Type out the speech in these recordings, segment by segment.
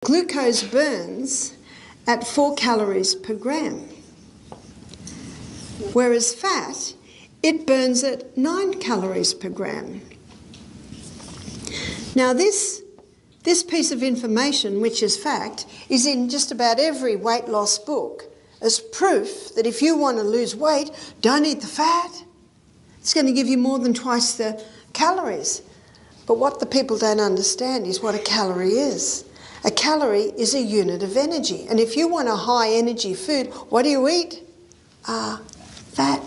glucose burns at 4 calories per gram, whereas fat, it burns at 9 calories per gram. Now this piece of information, which is fact, is in just about every weight loss book as proof that if you want to lose weight, don't eat the fat. It's going to give you more than twice the calories. But what the people don't understand is what a calorie is. A calorie is a unit of energy. And if you want a high energy food, what do you eat? Fat.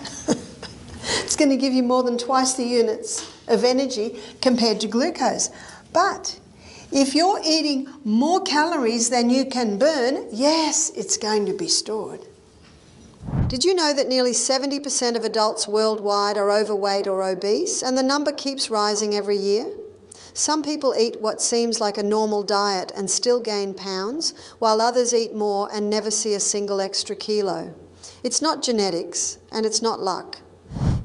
It's going to give you more than twice the units of energy compared to glucose. But if you're eating more calories than you can burn, yes, it's going to be stored. Did you know that nearly 70% of adults worldwide are overweight or obese, and the number keeps rising every year? Some people eat what seems like a normal diet and still gain pounds, while others eat more and never see a single extra kilo. It's not genetics, and it's not luck.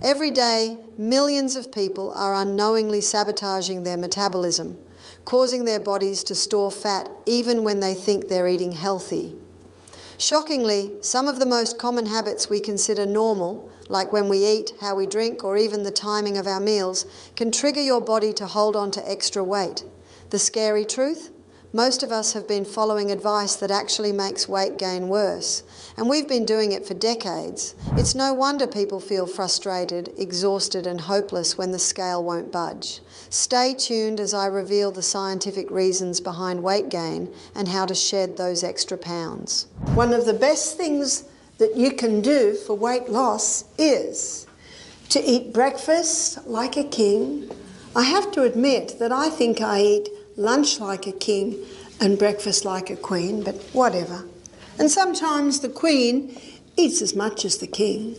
Every day, millions of people are unknowingly sabotaging their metabolism, causing their bodies to store fat even when they think they're eating healthy. Shockingly, some of the most common habits we consider normal, like when we eat, how we drink, or even the timing of our meals, can trigger your body to hold on to extra weight. The scary truth? Most of us have been following advice that actually makes weight gain worse, and we've been doing it for decades. It's no wonder people feel frustrated, exhausted, and hopeless when the scale won't budge. Stay tuned as I reveal the scientific reasons behind weight gain and how to shed those extra pounds. One of the best things that you can do for weight loss is to eat breakfast like a king. I have to admit that I think I eat lunch like a king and breakfast like a queen, but whatever. And sometimes the queen eats as much as the king.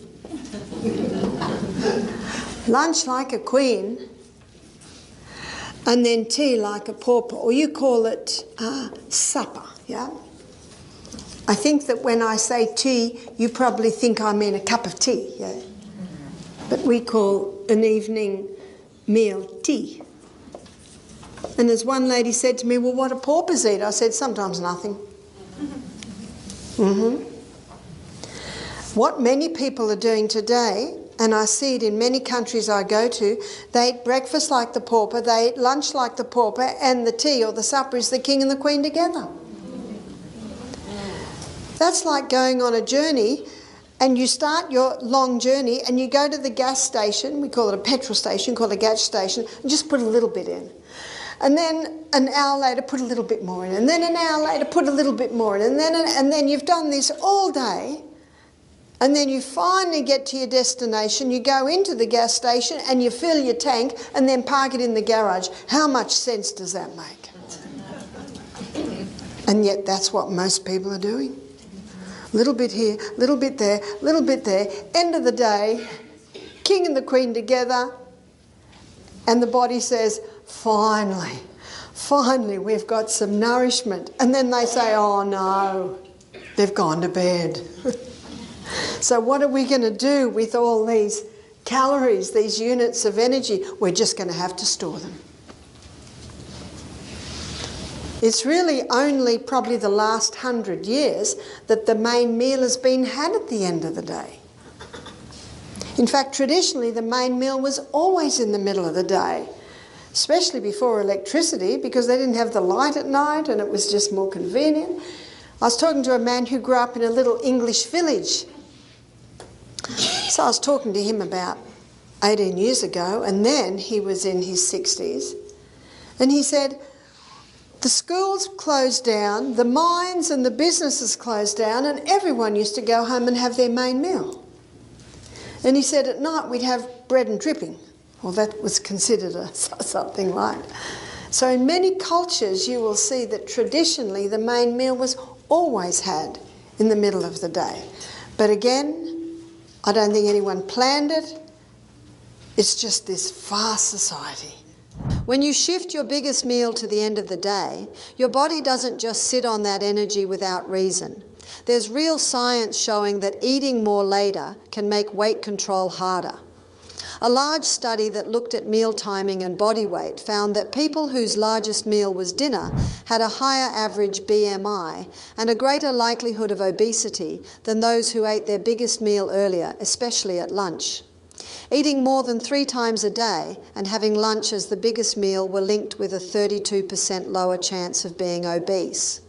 Lunch like a queen, and then tea like a pauper, or you call it supper, yeah? I think that when I say tea, you probably think I mean a cup of tea, yeah? But we call an evening meal tea. And as one lady said to me, well, what do paupers eat? I said, sometimes nothing. What many people are doing today, and I see it in many countries I go to, they eat breakfast like the pauper, they eat lunch like the pauper, and the tea or the supper is the king and the queen together. That's like going on a journey, and you start your long journey and you go to the gas station, we call it a petrol station, call it a gas station, and just put a little bit in. And then an hour later, put a little bit more in. And then an hour later, put a little bit more in. And then you've done this all day. And then you finally get to your destination. You go into the gas station and you fill your tank and then park it in the garage. How much sense does that make? And yet that's what most people are doing. A little bit here, a little bit there, a little bit there. End of the day, king and the queen together. And the body says, finally, we've got some nourishment. And then they say, oh no, they've gone to bed. So what are we going to do with all these calories, these units of energy? We're just going to have to store them. It's really only probably the last 100 years that the main meal has been had at the end of the day. In fact, traditionally, the main meal was always in the middle of the day, especially before electricity, because they didn't have the light at night and it was just more convenient. I was talking to a man who grew up in a little English village. So I was talking to him about 18 years ago, and then he was in his 60s. And he said, the schools closed down, the mines and the businesses closed down, and everyone used to go home and have their main meal. And he said at night we'd have bread and dripping. Well, that was considered something light. So in many cultures you will see that traditionally the main meal was always had in the middle of the day. But again, I don't think anyone planned it. It's just this fast society. When you shift your biggest meal to the end of the day, your body doesn't just sit on that energy without reason. There's real science showing that eating more later can make weight control harder. A large study that looked at meal timing and body weight found that people whose largest meal was dinner had a higher average BMI and a greater likelihood of obesity than those who ate their biggest meal earlier, especially at lunch. Eating more than 3 times a day and having lunch as the biggest meal were linked with a 32% lower chance of being obese.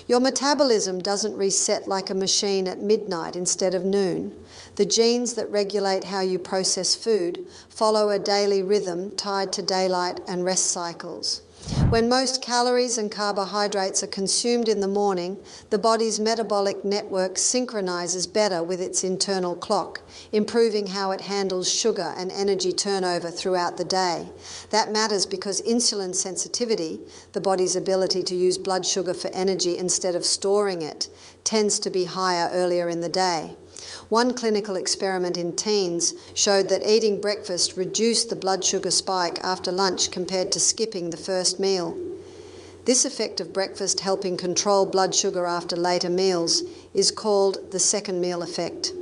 Your metabolism doesn't reset like a machine at midnight instead of noon. The genes that regulate how you process food follow a daily rhythm tied to daylight and rest cycles. When most calories and carbohydrates are consumed in the morning, the body's metabolic network synchronizes better with its internal clock, improving how it handles sugar and energy turnover throughout the day. That matters because insulin sensitivity, the body's ability to use blood sugar for energy instead of storing it, tends to be higher earlier in the day. One clinical experiment in teens showed that eating breakfast reduced the blood sugar spike after lunch compared to skipping the first meal. This effect of breakfast helping control blood sugar after later meals is called the second meal effect.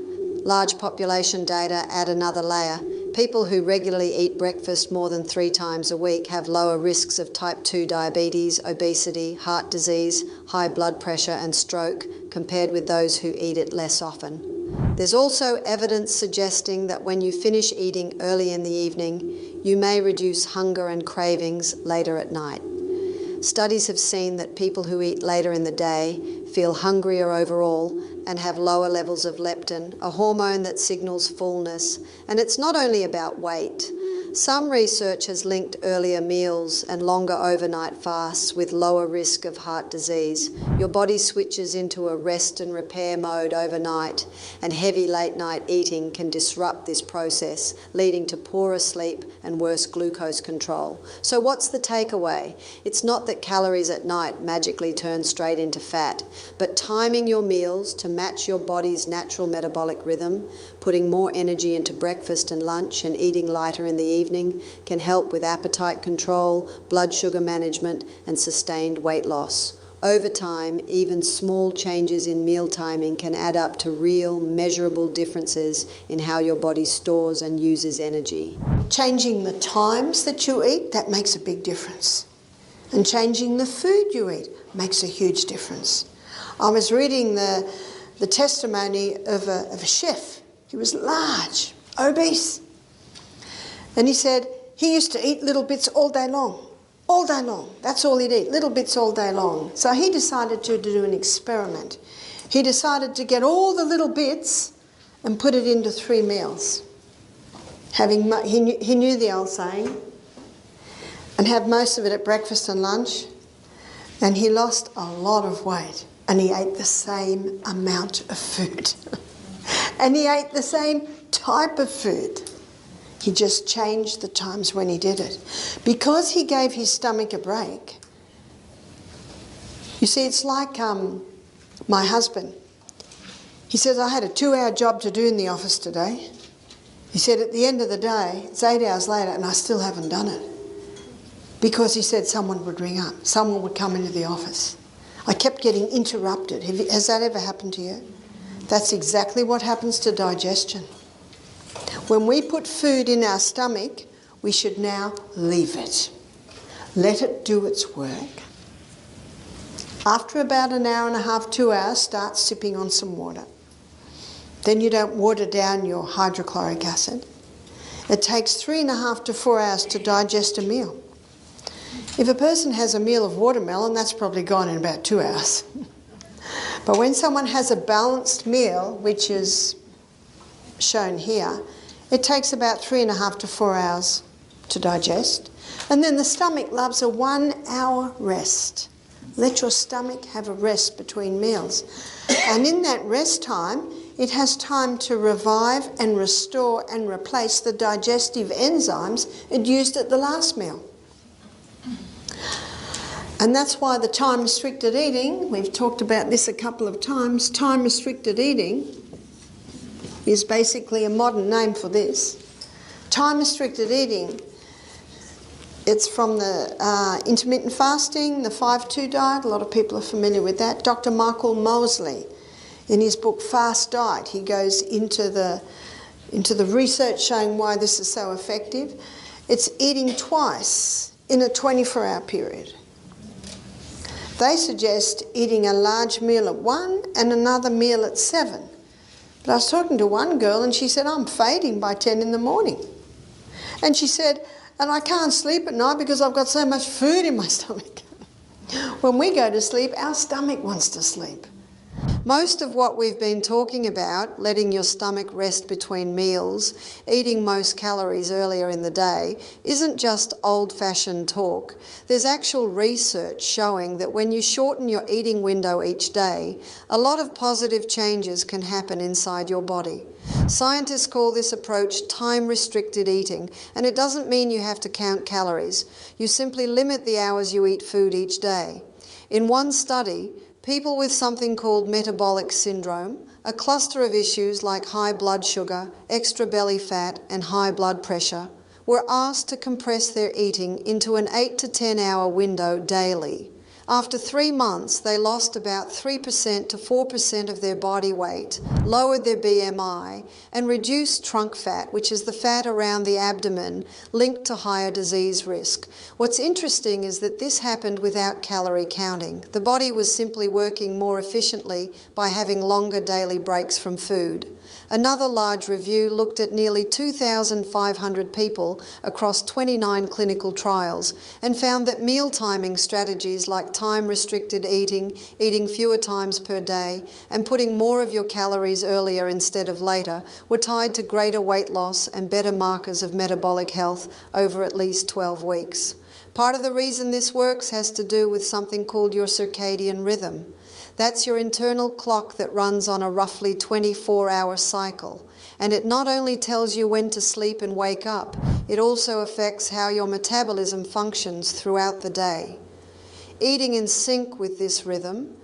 Large population data add another layer. People who regularly eat breakfast more than 3 times a week have lower risks of type 2 diabetes, obesity, heart disease, high blood pressure and stroke compared with those who eat it less often. There's also evidence suggesting that when you finish eating early in the evening, you may reduce hunger and cravings later at night. Studies have seen that people who eat later in the day feel hungrier overall and have lower levels of leptin, a hormone that signals fullness. And it's not only about weight. Some research has linked earlier meals and longer overnight fasts with lower risk of heart disease. Your body switches into a rest and repair mode overnight, and heavy late-night eating can disrupt this process, leading to poorer sleep and worse glucose control. So what's the takeaway? It's not that calories at night magically turn straight into fat, but timing your meals to match your body's natural metabolic rhythm, putting more energy into breakfast and lunch and eating lighter in the evening can help with appetite control, blood sugar management, and sustained weight loss. Over time, even small changes in meal timing can add up to real, measurable differences in how your body stores and uses energy. Changing the times that you eat, that makes a big difference. And changing the food you eat makes a huge difference. I was reading the testimony of a chef. He was large, obese. And he said he used to eat little bits all day long. All day long. That's all he'd eat, little bits all day long. So he decided to do an experiment. He decided to get all the little bits and put it into 3 meals. He knew the old saying, and have most of it at breakfast and lunch. And he lost a lot of weight. And he ate the same amount of food. And he ate the same type of food. He just changed the times when he did it. Because he gave his stomach a break. You see, it's like my husband. He says, I had a 2-hour job to do in the office today. He said, at the end of the day, it's 8 hours later and I still haven't done it. Because he said someone would ring up. Someone would come into the office. I kept getting interrupted. Has that ever happened to you? That's exactly what happens to digestion. When we put food in our stomach, we should now leave it. Let it do its work. After about an hour and a half, 2 hours, start sipping on some water. Then you don't water down your hydrochloric acid. It takes 3.5 to 4 hours to digest a meal. If a person has a meal of watermelon, that's probably gone in about 2 hours. But when someone has a balanced meal, which is shown here, it takes about 3.5 to 4 hours to digest. And then the stomach loves a 1-hour rest. Let your stomach have a rest between meals. And in that rest time, it has time to revive and restore and replace the digestive enzymes it used at the last meal. And that's why the time-restricted eating, we've talked about this a couple of times, time-restricted eating is basically a modern name for this. Time-restricted eating, it's from the intermittent fasting, the 5-2 diet. A lot of people are familiar with that. Dr. Michael Mosley, in his book Fast Diet, he goes into the into the research showing why this is so effective, it's eating twice in a 24-hour period. They suggest eating a large meal at 1 and another meal at 7. But I was talking to one girl and she said, I'm fading by 10 in the morning. And she said, and I can't sleep at night because I've got so much food in my stomach. When we go to sleep, our stomach wants to sleep. Most of what we've been talking about, letting your stomach rest between meals, eating most calories earlier in the day, isn't just old-fashioned talk. There's actual research showing that when you shorten your eating window each day, a lot of positive changes can happen inside your body. Scientists call this approach time-restricted eating, and it doesn't mean you have to count calories. You simply limit the hours you eat food each day. In one study, people with something called metabolic syndrome, a cluster of issues like high blood sugar, extra belly fat, and high blood pressure, were asked to compress their eating into an 8 to 10 hour window daily. After 3 months, they lost about 3% to 4% of their body weight, lowered their BMI, and reduced trunk fat, which is the fat around the abdomen linked to higher disease risk. What's interesting is that this happened without calorie counting. The body was simply working more efficiently by having longer daily breaks from food. Another large review looked at nearly 2,500 people across 29 clinical trials and found that meal timing strategies like time-restricted eating, eating fewer times per day, and putting more of your calories earlier instead of later were tied to greater weight loss and better markers of metabolic health over at least 12 weeks. Part of the reason this works has to do with something called your circadian rhythm. That's your internal clock that runs on a roughly 24-hour cycle. And it not only tells you when to sleep and wake up, it also affects how your metabolism functions throughout the day. Eating in sync with this rhythm,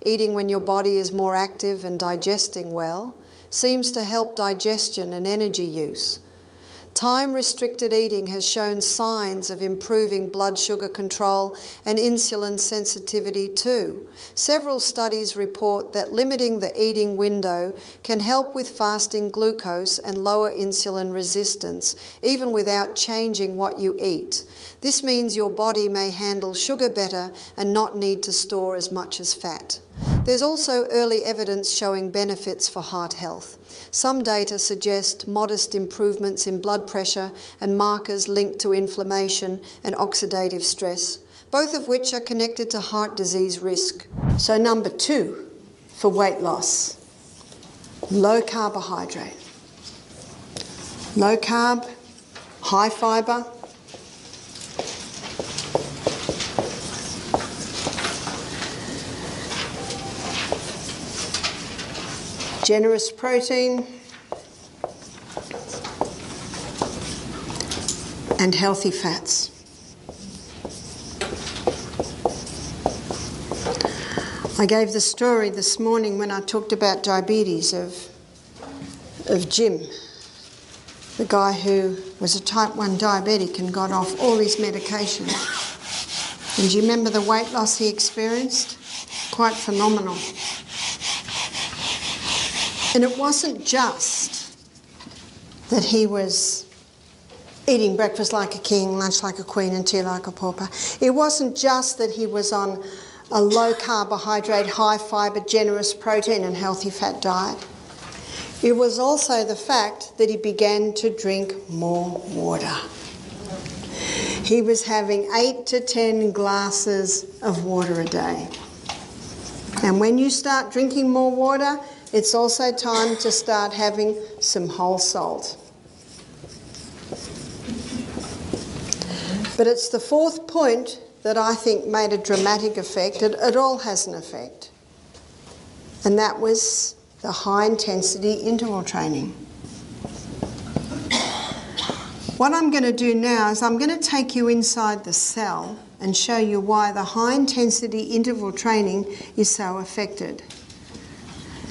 eating when your body is more active and digesting well, seems to help digestion and energy use. Time-restricted eating has shown signs of improving blood sugar control and insulin sensitivity too. Several studies report that limiting the eating window can help with fasting glucose and lower insulin resistance, even without changing what you eat. This means your body may handle sugar better and not need to store as much as fat. There's also early evidence showing benefits for heart health. Some data suggest modest improvements in blood pressure and markers linked to inflammation and oxidative stress, both of which are connected to heart disease risk. So number 2 for weight loss, low carbohydrate. Low carb, high fibre. Generous protein and healthy fats. I gave the story this morning when I talked about diabetes of Jim, the guy who was a type 1 diabetic and got off all his medication. And do you remember the weight loss he experienced? Quite phenomenal. And it wasn't just that he was eating breakfast like a king, lunch like a queen and tea like a pauper. It wasn't just that he was on a low carbohydrate, high fibre, generous protein and healthy fat diet. It was also the fact that he began to drink more water. He was having 8 to 10 glasses of water a day. And when you start drinking more water, it's also time to start having some whole salt. But it's the 4th point that I think made a dramatic effect. It all has an effect. And that was the high intensity interval training. What I'm going to do now is I'm going to take you inside the cell and show you why the high intensity interval training is so effective.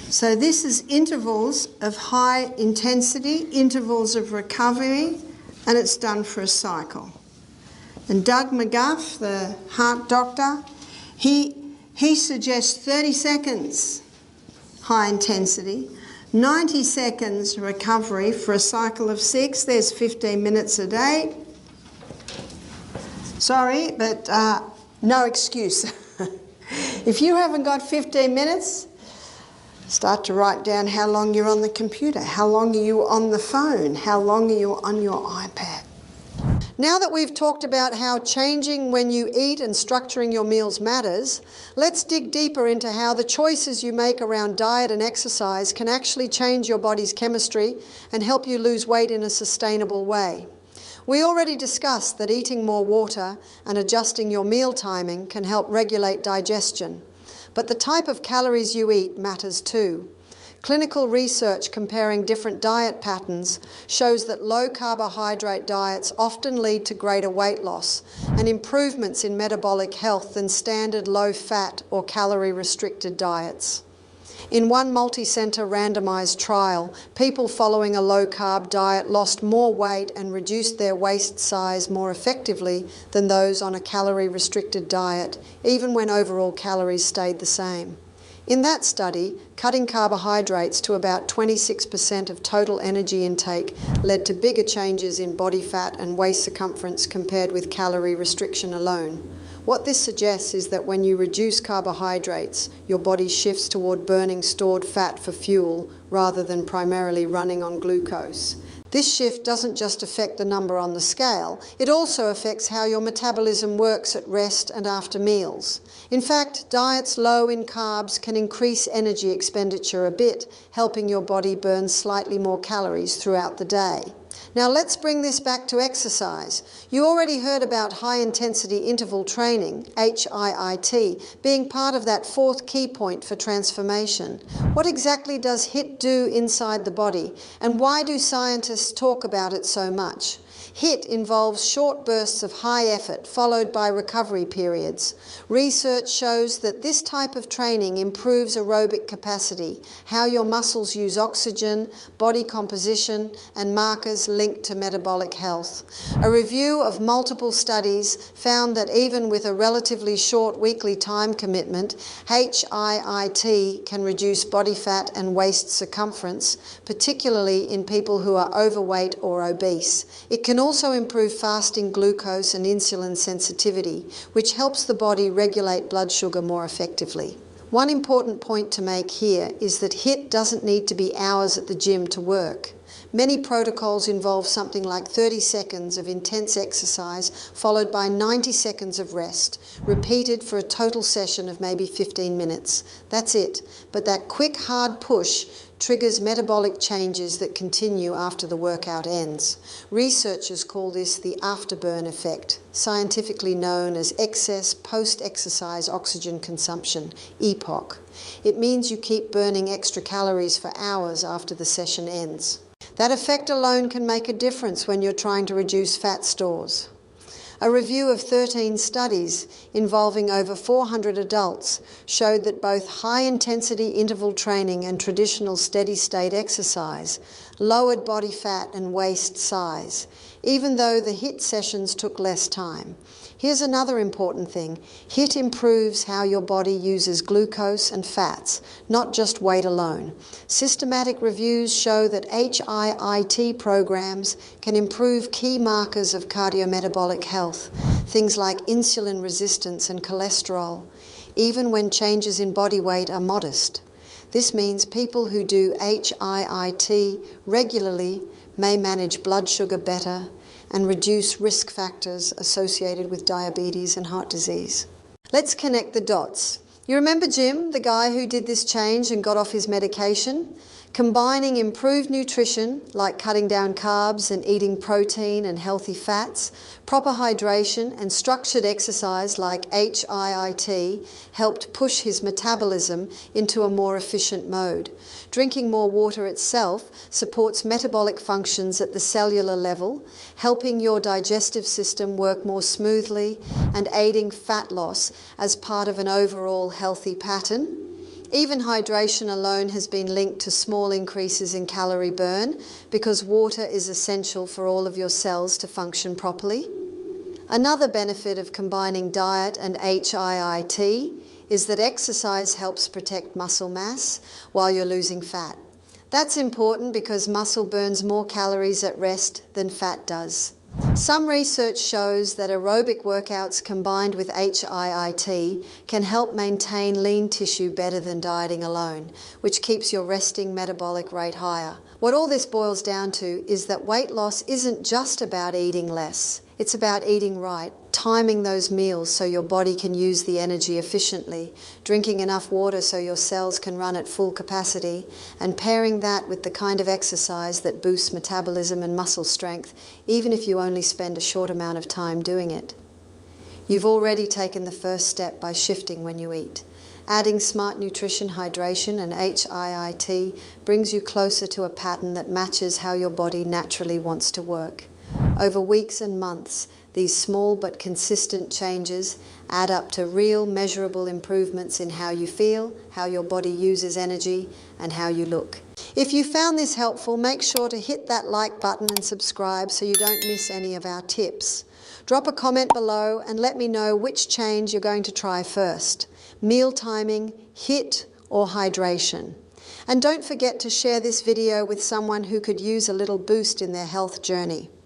So this is intervals of high intensity, intervals of recovery, and it's done for a cycle. And Doug McGuff, the heart doctor, he suggests 30 seconds high intensity, 90 seconds recovery for a cycle of 6. There's 15 minutes a day. Sorry, but no excuse. If you haven't got 15 minutes, start to write down how long you're on the computer, how long are you on the phone, how long are you on your iPad. Now that we've talked about how changing when you eat and structuring your meals matters, let's dig deeper into how the choices you make around diet and exercise can actually change your body's chemistry and help you lose weight in a sustainable way. We already discussed that eating more water and adjusting your meal timing can help regulate digestion, but the type of calories you eat matters too. Clinical research comparing different diet patterns shows that low carbohydrate diets often lead to greater weight loss and improvements in metabolic health than standard low fat or calorie restricted diets. In one multi-center randomized trial, people following a low-carb diet lost more weight and reduced their waist size more effectively than those on a calorie-restricted diet, even when overall calories stayed the same. In that study, cutting carbohydrates to about 26% of total energy intake led to bigger changes in body fat and waist circumference compared with calorie restriction alone. What this suggests is that when you reduce carbohydrates, your body shifts toward burning stored fat for fuel rather than primarily running on glucose. This shift doesn't just affect the number on the scale, it also affects how your metabolism works at rest and after meals. In fact, diets low in carbs can increase energy expenditure a bit, helping your body burn slightly more calories throughout the day. Now let's bring this back to exercise. You already heard about high-intensity interval training, HIIT, being part of that fourth key point for transformation. What exactly does HIIT do inside the body, and why do scientists talk about it so much? HIIT involves short bursts of high effort followed by recovery periods. Research shows that this type of training improves aerobic capacity, how your muscles use oxygen, body composition, and markers linked to metabolic health. A review of multiple studies found that even with a relatively short weekly time commitment, HIIT can reduce body fat and waist circumference, particularly in people who are overweight or obese. It can also improve fasting glucose and insulin sensitivity, which helps the body regulate blood sugar more effectively. One important point to make here is that HIIT doesn't need to be hours at the gym to work. Many protocols involve something like 30 seconds of intense exercise followed by 90 seconds of rest, repeated for a total session of maybe 15 minutes. That's it. But that quick, hard push triggers metabolic changes that continue after the workout ends. Researchers call this the afterburn effect, scientifically known as excess post-exercise oxygen consumption, EPOC. It means you keep burning extra calories for hours after the session ends. That effect alone can make a difference when you're trying to reduce fat stores. A review of 13 studies involving over 400 adults showed that both high-intensity interval training and traditional steady-state exercise lowered body fat and waist size, even though the HIIT sessions took less time. Here's another important thing. HIIT improves how your body uses glucose and fats, not just weight alone. Systematic reviews show that HIIT programs can improve key markers of cardiometabolic health, things like insulin resistance and cholesterol, even when changes in body weight are modest. This means people who do HIIT regularly may manage blood sugar better and reduce risk factors associated with diabetes and heart disease. Let's connect the dots. You remember Jim, the guy who did this change and got off his medication? Combining improved nutrition, like cutting down carbs and eating protein and healthy fats, proper hydration and structured exercise like HIIT helped push his metabolism into a more efficient mode. Drinking more water itself supports metabolic functions at the cellular level, helping your digestive system work more smoothly and aiding fat loss as part of an overall healthy pattern. Even hydration alone has been linked to small increases in calorie burn because water is essential for all of your cells to function properly. Another benefit of combining diet and HIIT is that exercise helps protect muscle mass while you're losing fat. That's important because muscle burns more calories at rest than fat does. Some research shows that aerobic workouts combined with HIIT can help maintain lean tissue better than dieting alone, which keeps your resting metabolic rate higher. What all this boils down to is that weight loss isn't just about eating less. It's about eating right, timing those meals so your body can use the energy efficiently, drinking enough water so your cells can run at full capacity, and pairing that with the kind of exercise that boosts metabolism and muscle strength, even if you only spend a short amount of time doing it. You've already taken the first step by shifting when you eat. Adding smart nutrition, hydration, and HIIT brings you closer to a pattern that matches how your body naturally wants to work. Over weeks and months, these small but consistent changes add up to real measurable improvements in how you feel, how your body uses energy, and how you look. If you found this helpful, make sure to hit that like button and subscribe so you don't miss any of our tips. Drop a comment below and let me know which change you're going to try first: meal timing, HIIT, or hydration. And don't forget to share this video with someone who could use a little boost in their health journey.